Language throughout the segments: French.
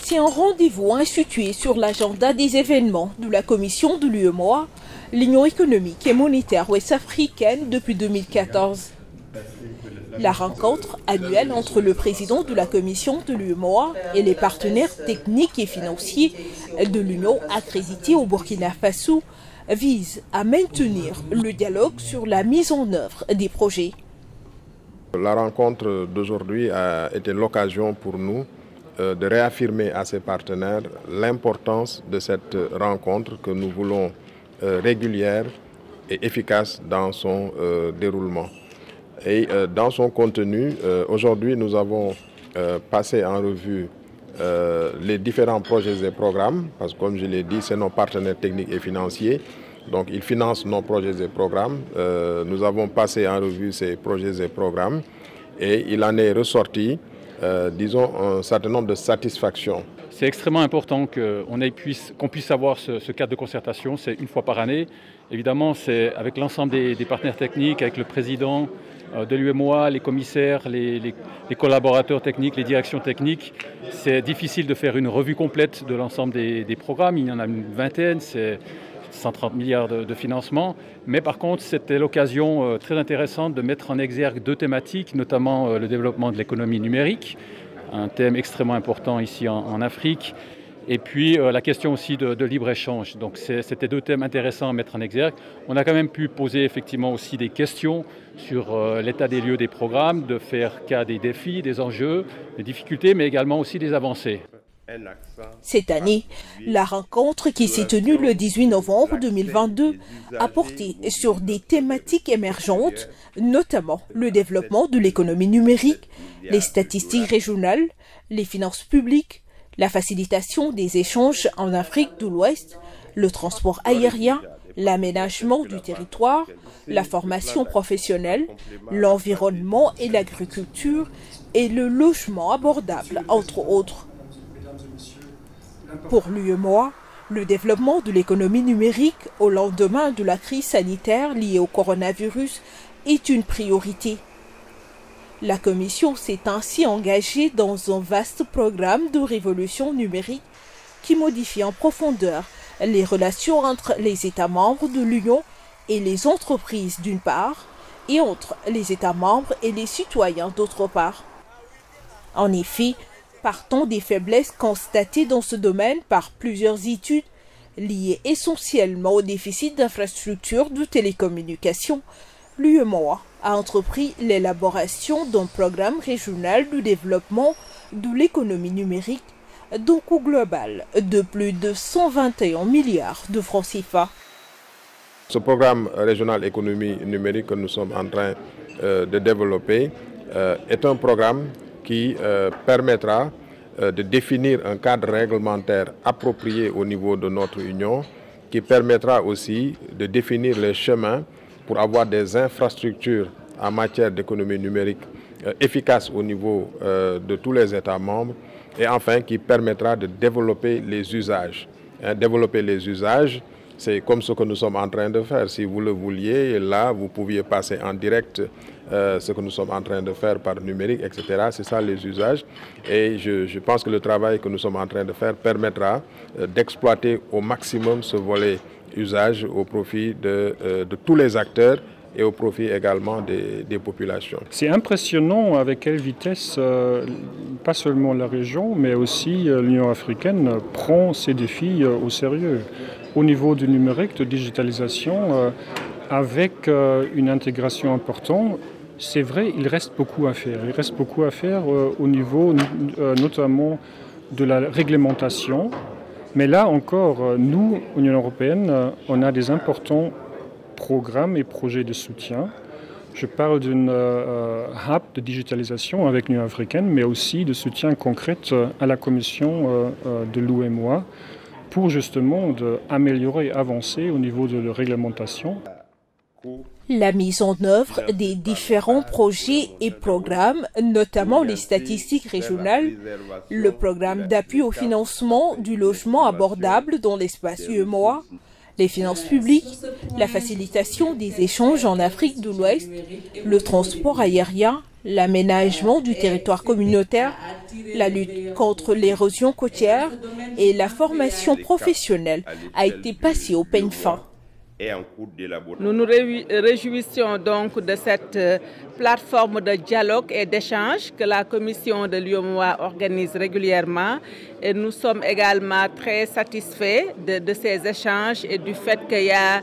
C'est un rendez-vous institué sur l'agenda des événements de la commission de l'UEMOA, l'Union économique et monétaire ouest-africaine depuis 2014. La rencontre annuelle entre le président de la commission de l'UEMOA et les partenaires techniques et financiers de l'Union accrédités au Burkina Faso vise à maintenir le dialogue sur la mise en œuvre des projets. La rencontre d'aujourd'hui a été l'occasion pour nous de réaffirmer à ses partenaires l'importance de cette rencontre que nous voulons régulière et efficace dans son déroulement. Et dans son contenu, aujourd'hui nous avons passé en revue les différents projets et programmes, parce que comme je l'ai dit, c'est nos partenaires techniques et financiers, donc ils financent nos projets et programmes. Nous avons passé en revue ces projets et programmes et il en est ressorti disons, un certain nombre de satisfactions. C'est extrêmement important qu'on puisse avoir ce cadre de concertation, c'est une fois par année. Évidemment, c'est avec l'ensemble des partenaires techniques, avec le président de l'UEMOA, les commissaires, les collaborateurs techniques, les directions techniques. C'est difficile de faire une revue complète de l'ensemble des programmes, il y en a une vingtaine, c'est 130 milliards de financement. Mais par contre, c'était l'occasion très intéressante de mettre en exergue deux thématiques, notamment le développement de l'économie numérique, un thème extrêmement important ici en Afrique, et puis la question aussi de libre-échange. Donc c'était deux thèmes intéressants à mettre en exergue. On a quand même pu poser effectivement aussi des questions sur l'état des lieux des programmes, de faire cas des défis, des enjeux, des difficultés, mais également aussi des avancées. Cette année, la rencontre qui s'est tenue le 18 novembre 2022 a porté sur des thématiques émergentes, notamment le développement de l'économie numérique, les statistiques régionales, les finances publiques, la facilitation des échanges en Afrique de l'Ouest, le transport aérien, l'aménagement du territoire, la formation professionnelle, l'environnement et l'agriculture et le logement abordable, entre autres. Pour l'UEMOA, le développement de l'économie numérique au lendemain de la crise sanitaire liée au coronavirus est une priorité. La Commission s'est ainsi engagée dans un vaste programme de révolution numérique qui modifie en profondeur les relations entre les États membres de l'Union et les entreprises d'une part, et entre les États membres et les citoyens d'autre part. En effet, partant des faiblesses constatées dans ce domaine par plusieurs études, liées essentiellement au déficit d'infrastructures de télécommunications, l'UEMOA a entrepris l'élaboration d'un programme régional de développement de l'économie numérique d'un coût global de plus de 121 milliards de francs CFA. Ce programme régional économie numérique que nous sommes en train de développer est un programme qui permettra de définir un cadre réglementaire approprié au niveau de notre Union, qui permettra aussi de définir les chemins pour avoir des infrastructures en matière d'économie numérique efficaces au niveau de tous les États membres, et enfin qui permettra de développer les usages. Développer les usages, c'est comme ce que nous sommes en train de faire. Si vous le vouliez, là, vous pouviez passer en direct ce que nous sommes en train de faire par numérique, etc. C'est ça les usages. Et je pense que le travail que nous sommes en train de faire permettra d'exploiter au maximum ce volet usage au profit de tous les acteurs et au profit également des populations. C'est impressionnant avec quelle vitesse, pas seulement la région, mais aussi l'Union africaine prend ces défis au sérieux. Au niveau du numérique, de digitalisation, avec une intégration importante, c'est vrai, il reste beaucoup à faire. Il reste beaucoup à faire au niveau notamment de la réglementation. Mais là encore, nous, Union européenne, on a des importants programmes et projets de soutien Je parle d'une hub de digitalisation avec l'Union africaine, mais aussi de soutien concret à la commission de l'UEMOA pour justement améliorer et avancer au niveau de la réglementation. La mise en œuvre des différents projets et programmes, notamment les statistiques régionales, le programme d'appui au financement du logement abordable dans l'espace UEMOA, les finances publiques, la facilitation des échanges en Afrique de l'Ouest, le transport aérien, l'aménagement du territoire communautaire, la lutte contre l'érosion côtière et la formation professionnelle a été passée au peigne fin. Nous nous réjouissons donc de cette plateforme de dialogue et d'échange que la commission de l'UEMOA organise régulièrement et nous sommes également très satisfaits de ces échanges et du fait qu'il y a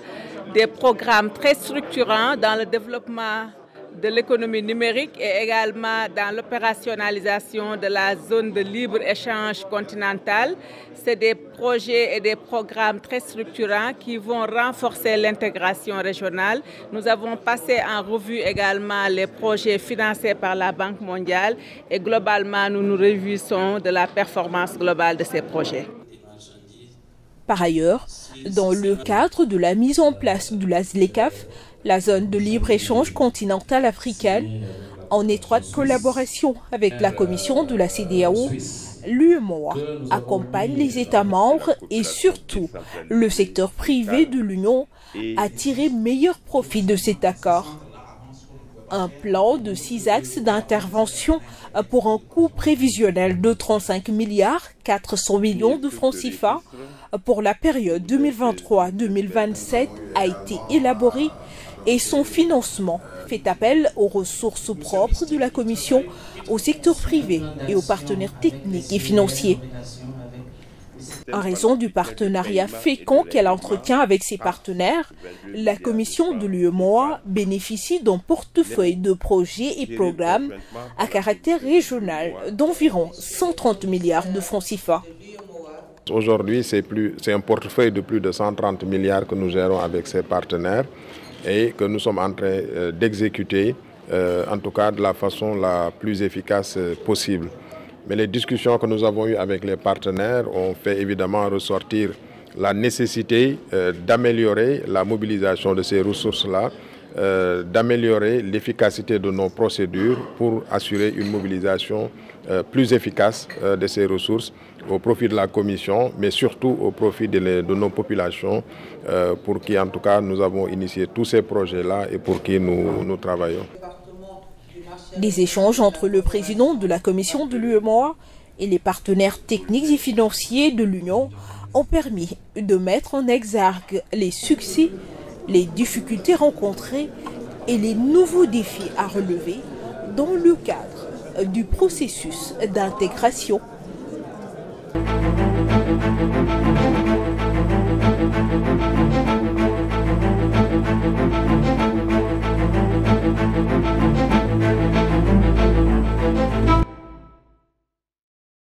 des programmes très structurants dans le développement de l'économie numérique et également dans l'opérationnalisation de la zone de libre-échange continentale. C'est des projets et des programmes très structurants qui vont renforcer l'intégration régionale. Nous avons passé en revue également les projets financés par la Banque mondiale et globalement, nous nous réjouissons de la performance globale de ces projets. Par ailleurs, dans le cadre de la mise en place de la ZLECAf, la zone de libre-échange continentale africaine, en étroite collaboration avec la commission de la CEDEAO, l'UEMOA accompagne les États membres et surtout le secteur privé de l'Union à tirer meilleur profit de cet accord. Un plan de 6 axes d'intervention pour un coût prévisionnel de 35 milliards 400 millions de francs CFA pour la période 2023-2027 a été élaboré et son financement fait appel aux ressources propres de la Commission, au secteur privé et aux partenaires techniques et financiers. En raison du partenariat fécond qu'elle entretient avec ses partenaires, la Commission de l'UEMOA bénéficie d'un portefeuille de projets et programmes à caractère régional d'environ 130 milliards de francs CFA. Aujourd'hui, c'est un portefeuille de plus de 130 milliards que nous gérons avec ces partenaires et que nous sommes en train d'exécuter, en tout cas de la façon la plus efficace possible. Mais les discussions que nous avons eues avec les partenaires ont fait évidemment ressortir la nécessité d'améliorer la mobilisation de ces ressources-là, d'améliorer l'efficacité de nos procédures pour assurer une mobilisation plus efficace de ces ressources au profit de la Commission, mais surtout au profit de nos populations, pour qui en tout cas nous avons initié tous ces projets-là et pour qui nous travaillons. Des échanges entre le président de la Commission de l'UEMOA et les partenaires techniques et financiers de l'Union ont permis de mettre en exergue les succès, les difficultés rencontrées et les nouveaux défis à relever dans le cadre du processus d'intégration.